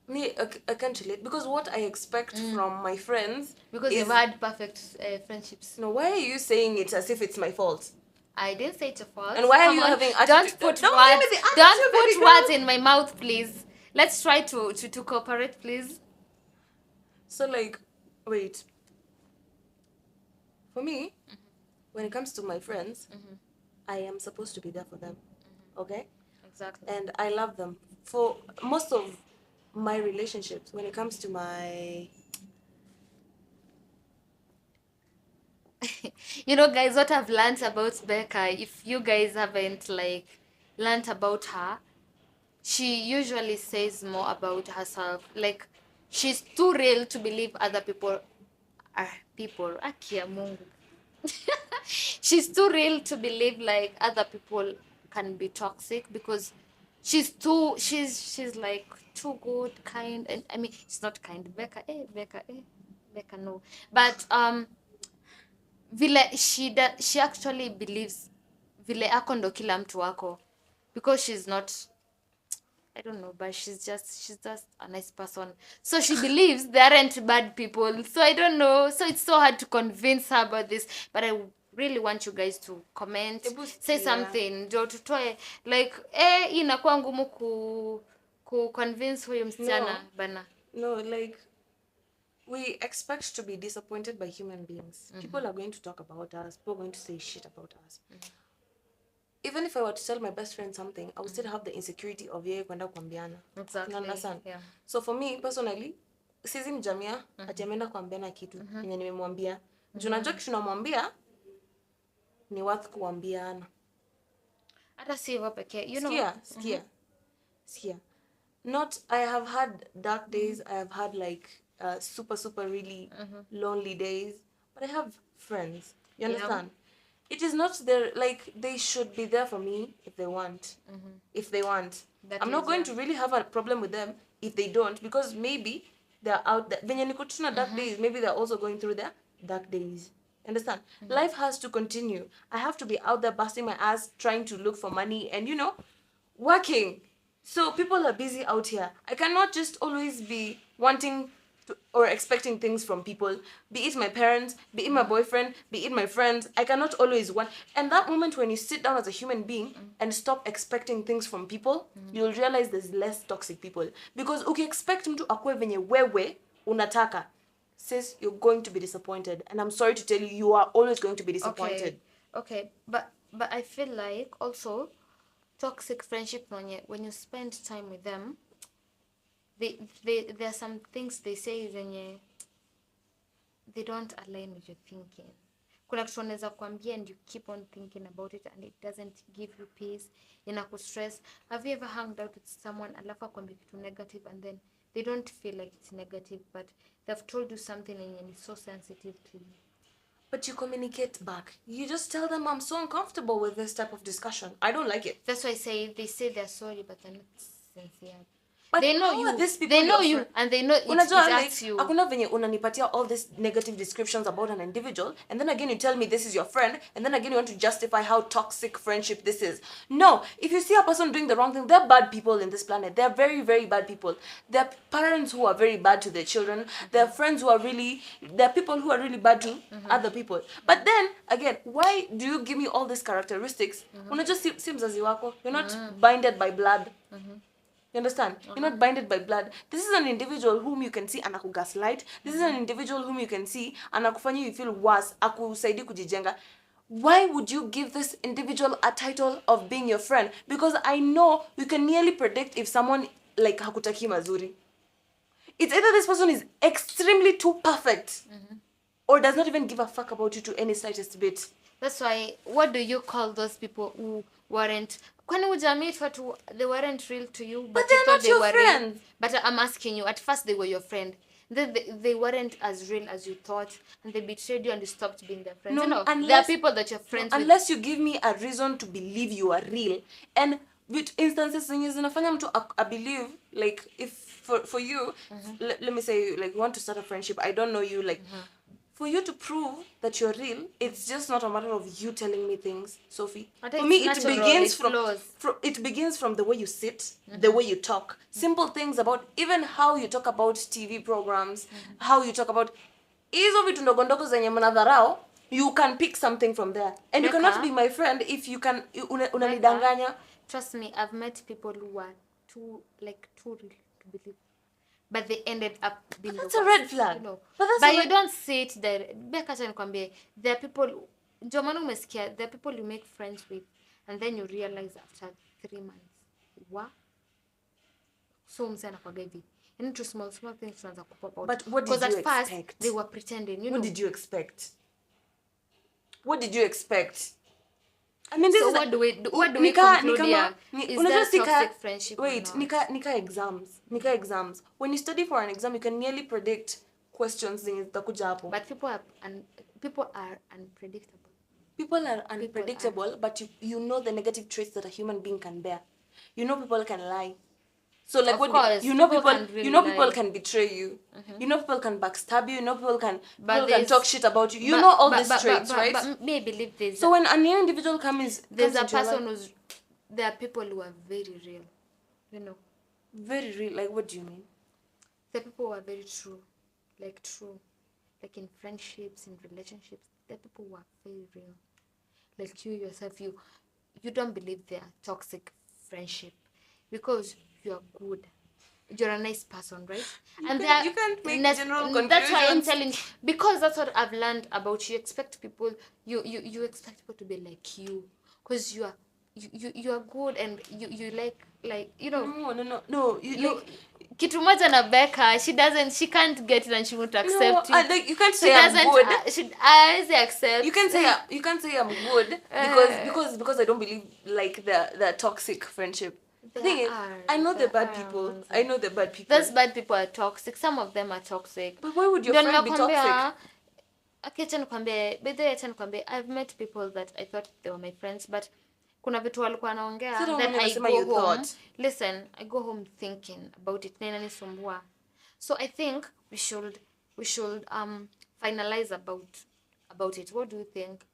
me, I can't relate, because what I expect from my friends because you've had perfect friendships. No, why are you saying it as if it's my fault? I didn't say it's your fault. And why are you having attitude? Don't put words in my mouth, please. Let's try to cooperate, please. So, like, wait. For me, when it comes to my friends, I am supposed to be there for them. Okay? Exactly. And I love them. For most of my relationships, when it comes to my... You know, guys, what I've learned about Becca, if you guys haven't, like, learned about her, she usually says more about herself. Like, she's too real to believe other people are people. Akia Mungu. She's too real to believe, like, other people can be toxic, because she's like too good, kind, and I mean, she's not kind. Becca, no. But vile she actually believes vile ako ndo kila mtu wako, because she's not, I don't know, but she's just a nice person. So she believes there aren't bad people. So I don't know. So it's so hard to convince her about this. But I really want you guys to comment, say something, ndio tutoe like inakuwa ngumu ku convince huyo msichana bana. No, like we expect to be disappointed by human beings. People are going to talk about us. People are going to say shit about us. Even if I were to tell my best friend something, I would still have the insecurity of yeye kwenda kuambiana. Exactly. You understand? Yeah. So for me personally, sisi mjamia ati ameenda kuambiana kitu yenye nimemwambia. Juu najua kitu namwambia ni worth kuambiana. Hata si hivyo pekee, you know. Skia. Not, I have had dark days. I have had like super really lonely days. But I have friends. You understand? It is not there, like, they should be there for me if they want. If they want. I'm not going to really have a problem with them if they don't, because maybe they're out there. When you're dark days, maybe they're also going through their dark days. Understand? Life has to continue. I have to be out there busting my ass, trying to look for money and, working. So people are busy out here. I cannot just always be wanting or expecting things from people, be it my parents, be it my boyfriend, be it my friends. I cannot always want. And that moment when you sit down as a human being and stop expecting things from people, you'll realize there's less toxic people. Because expect mtu akue venye wewe unataka, sis, you're going to be disappointed. And I'm sorry to tell you, you are always going to be disappointed. Okay. But I feel like also toxic friendship when you spend time with them, there are some things they say zenye they don't align with your thinking. Kuna kitu unaweza kuambia and you keep on thinking about it and it doesn't give you peace, inakustress. Have you ever hung out with someone alafu akwambia kitu negative and then they don't feel like it's negative but they've told you something and it's so sensitive to you? But you communicate back. You just tell them, I'm so uncomfortable with this type of discussion. I don't like it. That's why they say they're sorry but they're not sincere. But they know you. They know you and they know it affects you. Hakuna venye unanipatia all these negative descriptions about an individual and then again you tell me this is your friend and then again you want to justify how toxic friendship this is. No, if you see a person doing the wrong thing, they're bad people in this planet. They're very, very bad people. They're parents who are very bad to their children. They're friends who are they're people who are really bad to other people. But then again, why do you give me all these characteristics? Unajua si mzazi wako. You're not binded by blood. You understand? You're not binded by blood. This is an individual whom you can see anakugaslight. This is an individual whom you can see anakufanya you feel worse, akusaidi kujijenga. Why would you give this individual a title of being your friend? Because I know you can nearly predict if someone like hakutaki mazuri. It's either this person is extremely too perfect or does not even give a fuck about you to any slightest bit. That's why, what do you call those people who weren't... Kwani ujamit watu, they weren't real to you, but they're not your friends. Real. But I'm asking you, at first they were your friend. Then they weren't as real as you thought, and they betrayed you and you stopped being their friends. No, there are people that you're friends with. Unless you give me a reason to believe you are real. And with instances zenye zinafanya mtu I believe, like, if for you, let me say, like, you want to start a friendship, I don't know you, like, for you to prove that you're real, it's just not a matter of you telling me things, Sophie. For me, it begins from the way you sit, the way you talk. Simple things about even how you talk about TV programs, how you talk about hizo vitu ndogo ndogo zenye mnadharau, you can pick something from there. And you cannot be my friend if you can unanidanganya. Trust me, I've met people who are too real to believe. But they ended up being... But that's a red flag. You know. But you don't see it there. There are people... There are people you make friends with and then you realize after 3 months. What? So msana kwa gavi. And into small things to pop out. But what did you expect? Because at first, they were pretending. What did you expect? What did you expect? I mean, this so is what do we conclude here? Is that toxic friendship? Wait, nika exams. When you study for an exam, you can nearly predict questions zitakuja hapo. But people are unpredictable. People are unpredictable, but you know the negative traits that a human being can bear. You know people can lie. So like people can betray you. You know people can backstab you. You know people can talk shit about you. You know all these traits, right? But me believe this. So when a new individual there's a person there are people who are very real. You know. Very real. Like, what do you mean? The people who are very true. Like in friendships, in relationships, the people who are very real. Like you yourself, you don't believe they are toxic friendship because you are good. You're a nice person, right? You can't make general conclusions. That's why I'm telling you, because that's what I've learned about you. Expect people, you expect people to be like you, because you are good, and you like you know. No. You kitu moja na Becca, she can't get it and she won't accept it. Like, you can't say I'm good. I accept. You can't say I'm good because I don't believe like the toxic friendship. The thing is, I know the bad people. I know the bad people. Those bad people are toxic. Some of them are toxic. But why would your friend be toxic? Okay, acha nikwambie, I've met people that I thought they were my friends, but kuna vitu walikuwa wanaongea, then I go home. Listen, I go home thinking about it, na inanisumbua. So I think we should finalize about it. What do you think?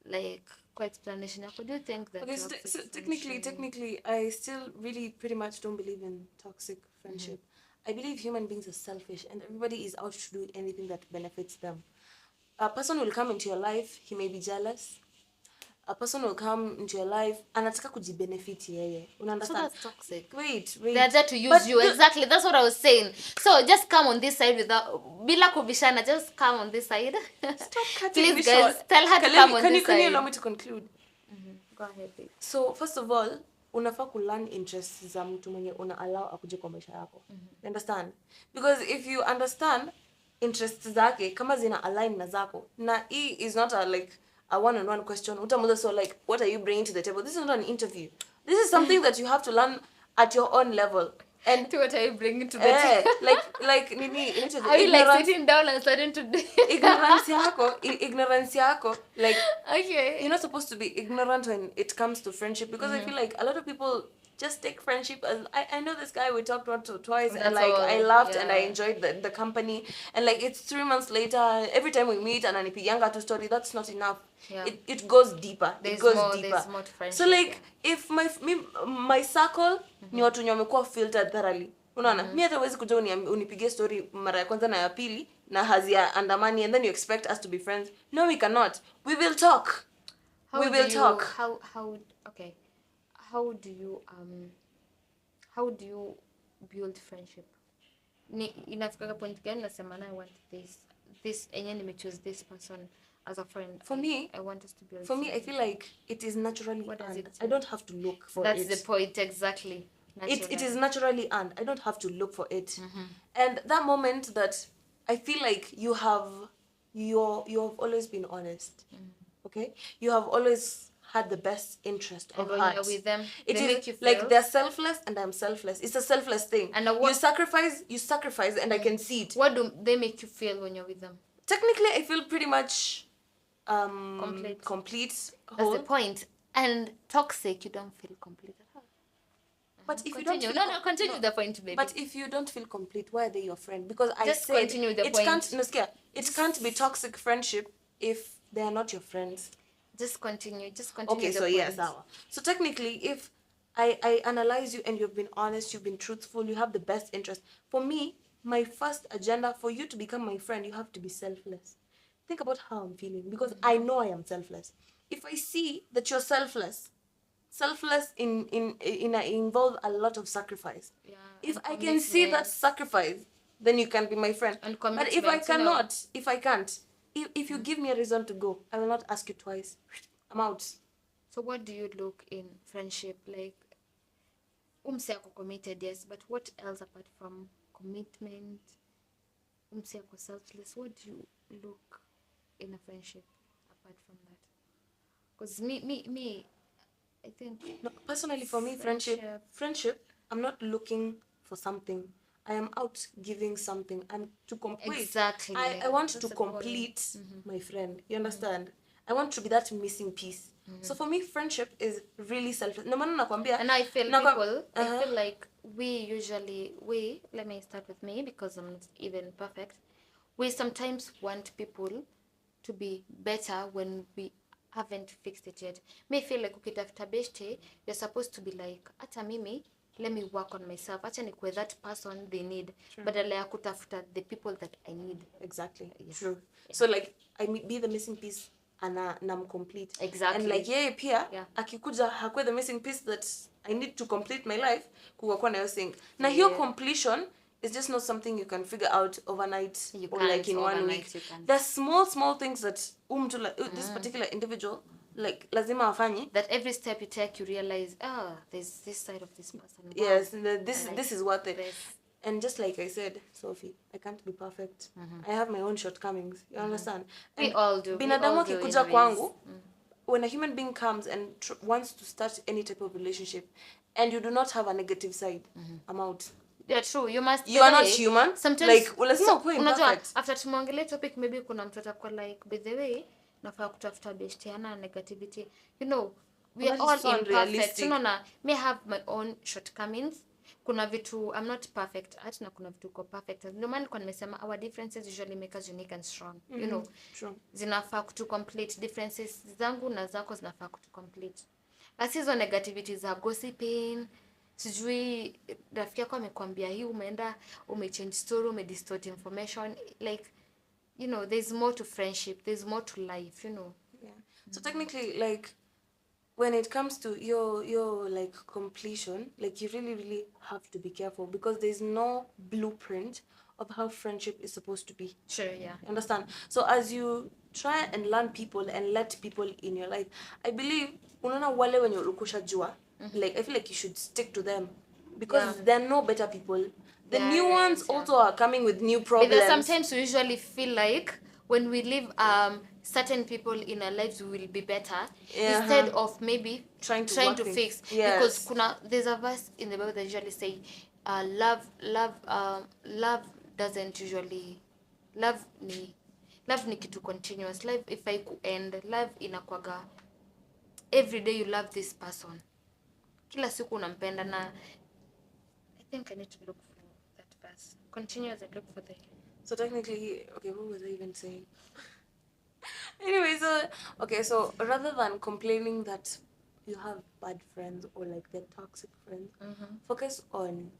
Like, kwa explanation yako, do you think that so technically I still really pretty much don't believe in toxic friendship. I believe human beings are selfish and everybody is out to do anything that benefits them. A person will come into your life, he may be jealous. A person will come into your life anataka kujibenefit yeye. Understand? So that's toxic. Wait. They're there to use you. Exactly. That's what I was saying. So just come on this side without bila kubishana. Just come on this side. Stop cutting Please, guys, short. Tell her to come on this side. Can you allow me to conclude? Go ahead, babe. So first of all, unafaa kulearn interests za mtu mwenye una allow akuje kwa maisha yako. You understand? Because if you understand interests zake kama zina align na zako, na hii is not a one-on-one question. Utamuza, so like, what are you bringing to the table? This is not an interview. This is something that you have to learn at your own level. And what are you bringing to the table? Like nini? Are you like sitting down and starting to do ignorance yako. Like, okay, you're not supposed to be ignorant when it comes to friendship, because I feel like a lot of people just take friendship as I know this guy we talked once or twice. That's and like all, I laughed and I enjoyed the company, and like it's 3 months later, every time we meet and anipiganga to story, that's not enough. It goes deeper. There's more friendship. So like if my circle ni watu wenye wamekuwa filtered thoroughly, unaona, mimi hata huwezi kuja unipigie story mara ya kwanza na ya pili na hazia andamani and then you expect us to be friends. No, we cannot. We will talk. How do you build friendship? Inafika point gani nasema na I want this enye nimechoose this person as a friend. For me, I want us to build. For me, I feel like it is naturally earned. I don't have to look for it. That's the point, exactly. It is naturally earned. I don't have to look for it. And that moment that I feel like you have always been honest. Okay? You have always had the best interest of heart. When you're with them, it is like they're selfless and I'm selfless. It's a selfless thing. And you sacrifice and I can see it. What do they make you feel when you're with them? Technically, I feel pretty much complete. That's the point. And toxic, you don't feel complete at all. But if continue. you don't continue the point, baby. But if you don't feel complete, why are they your friend? Because just continue the point. It can't be toxic friendship if they are not your friends. Just continue. Okay, so yes, so technically, if I analyze you and you've been honest, you've been truthful, you have the best interest. For me, my first agenda for you to become my friend, you have to be selfless. Think about how I'm feeling, because I know I am selfless. If I see that you're selfless involve a lot of sacrifice. Yeah, if I can see that sacrifice, then you can be my friend. But if I cannot, if you give me a reason to go, I will not ask you twice. I'm out. So what do you look in friendship? Like, umsiako committed, yes, but what else apart from commitment? Umsiako selfless. What do you look in a friendship apart from that? Because me, I think... No, personally, for me, friendship, I'm not looking for something. I am out giving something. I'm to complete. Exactly. I want to complete my friend. You understand? I want to be that missing piece. So for me, friendship is really selfless. No matter nakwambia. And I feel I feel like we let me start with me because I'm not even perfect. We sometimes want people to be better when we haven't fixed it yet. Me feel like ukitafuta beshte, you're supposed to be like, ata mimi let me work on myself, acha nikuwe that person they need, badala ya kutafuta the people that I need. Exactly. Yeah. True. So like I be the missing piece and I'm complete. Exactly. And like yeye pia Yeah. akikuja hakuwe the missing piece that I need to complete my life, kukakuwa na hiyo sync. Na hiyo completion is just not something you can figure out overnight or like in 1 week. There's small things that this particular individual like lazima afanye, that every step you take you realize, there's this side of this person. Wow. Yes, this is worth it. This. And just like I said, Sophie, I can't be perfect. I have my own shortcomings. You understand? And we all do. Binadamu akikuja kwangu, when a human being comes and wants to start any type of relationship, and you do not have a negative side, I'm out. Yeah, true. You must. You are not human. Sometimes, like, lazima kuwe imperfect. After tumeongelea topic, maybe kuna mtu atakuwa like, by the way, nafaa kutafuta bestiana negativity. You know, we are all imperfect. You know, may have my own shortcomings. Kuna vitu I'm not perfect at, na kuna vitu uko perfect. Ndio maana kwa nimesema our differences usually make us unique and strong. You know, true. Zinafaa kutu complete differences zangu na zako zinafaa kutu complete. Basi hizo negativities za gossiping, sijui rafiki yako amekwambia hii, umeenda umechange story, umedistort information, like, you know, there's more to friendship, there's more to life, you know. Yeah. So technically, like, when it comes to your like completion, like you really have to be careful, because there's no blueprint of how friendship is supposed to be. Sure, yeah. Understand? So as you try and learn people and let people in your life, I believe unaona wale wenye ulikusha jua, like I feel like you should stick to them, because there are no better people. The new ones also are coming with new problems. Because sometimes we usually feel like when we leave certain people in our lives, we will be better, instead of maybe trying to fix. Yes. Because there's a verse in the Bible that usually say, love doesn't usually, love ni kitu continuous. Love if I could end, love inakwaga every day you love this person, kila siku unampenda. Na I think I need to look for that verse. Continue as I look for the. So technically, okay, what was I even saying? Anyway, so rather than complaining that you have bad friends or like they're toxic friends, focus on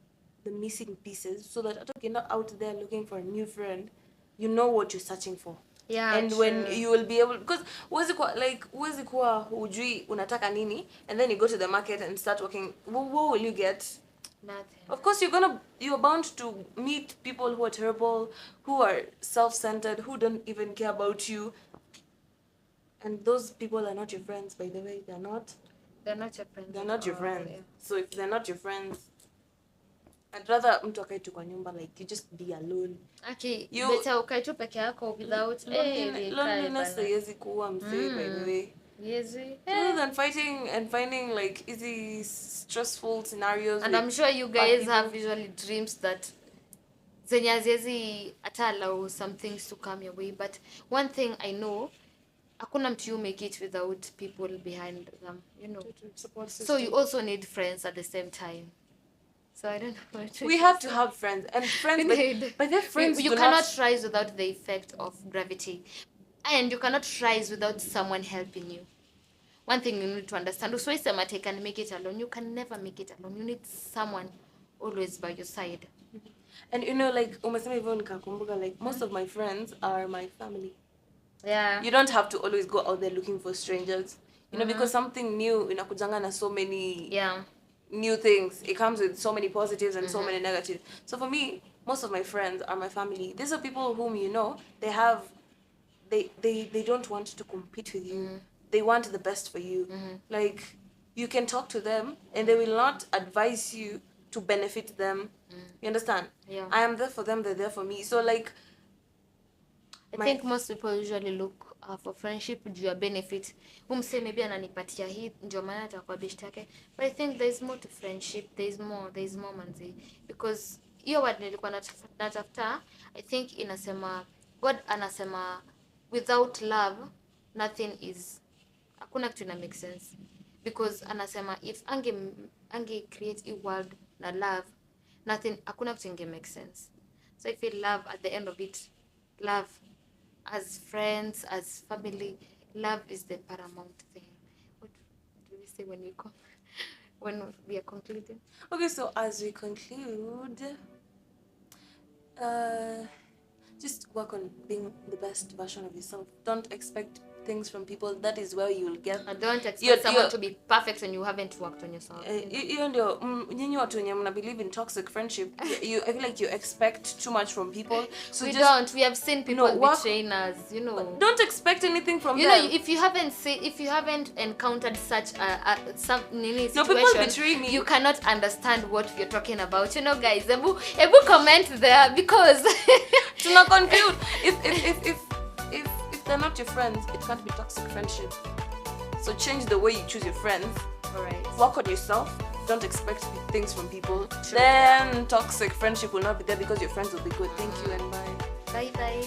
the missing pieces, so that you're not out there looking for a new friend, you know what you're searching for. Yeah, and true. When you will be able, because huwezi kuwa hujui unataka nini, and then you go to the market and start working, what will you get? Nothing. Of course you're bound to meet people who are terrible, who are self-centered, who don't even care about you, and those people are not your friends, by the way. They're not your friends. They're not your friends. Yeah. So if they're not your friends, I'd rather mtu akae tu kwa nyumba, like you just be alone. Okay, better ukae tu peke yako without loneliness haiwezi kuwa mzee, by the way. Yes. Rather than fighting and finding like easy stressful scenarios. And I'm sure you guys have usually dreams that zenye haziwezi hata allow some things to come your way. But one thing I know, hakuna mtu you make it without people behind them, you know. Support system. So you also need friends at the same time. So I don't know what to We have to have friends, and friends, but their friends you cannot rise without the effect of gravity, and you cannot rise without someone helping you. One thing you need to understand, usiwahi I can make it alone. You can never make it alone. You need someone always by your side. And you know, like umesema hivyo nikakumbuka, like most of my friends are my family. Yeah. You don't have to always go out there looking for strangers, you know, because something new inakujanga na so many new things. It comes with so many positives and so many negatives. So for me, most of my friends are my family. These are people whom, you know, they don't want to compete with you. They want the best for you. Like, you can talk to them and they will not advise you to benefit them. You understand? Yeah. I am there for them, they're there for me. So like, I think most people usually look for friendship juu ya benefit. Umse maybe ananipatia hii ndio maana atakuwa best yake. But I think there's more to friendship. There's more manzi. Because hiyo word nilikuwa natafuta, I think inasema, God anasema without love nothing is, hakuna kitu ina make sense. Because anasema if ange create a world na love, nothing, hakuna kitu inge make sense. So I feel love at the end of it, love as friends, as family, love is the paramount thing. What do we say when we come? when we are concluding? Okay, so as we conclude, just work on being the best version of yourself. Don't expect things from people. That is where you'll get. And don't expect someone to be perfect when you haven't worked on yourself. Even though nyinyi watu wenye mna believe in toxic friendship, I feel like you expect too much from people. So we have seen people betraying us, you know. Don't expect anything from them. You know, if you haven't encountered such some situation, no, people betray me. You cannot understand what you're talking about. You know, guys, ebu comment there, because to not conclude, if they're not your friends, it can't be toxic friendship. So change the way you choose your friends. Alright. Work on yourself. Don't expect things from people. Then toxic friendship will not be there because your friends will be good. Thank you and bye. Bye bye.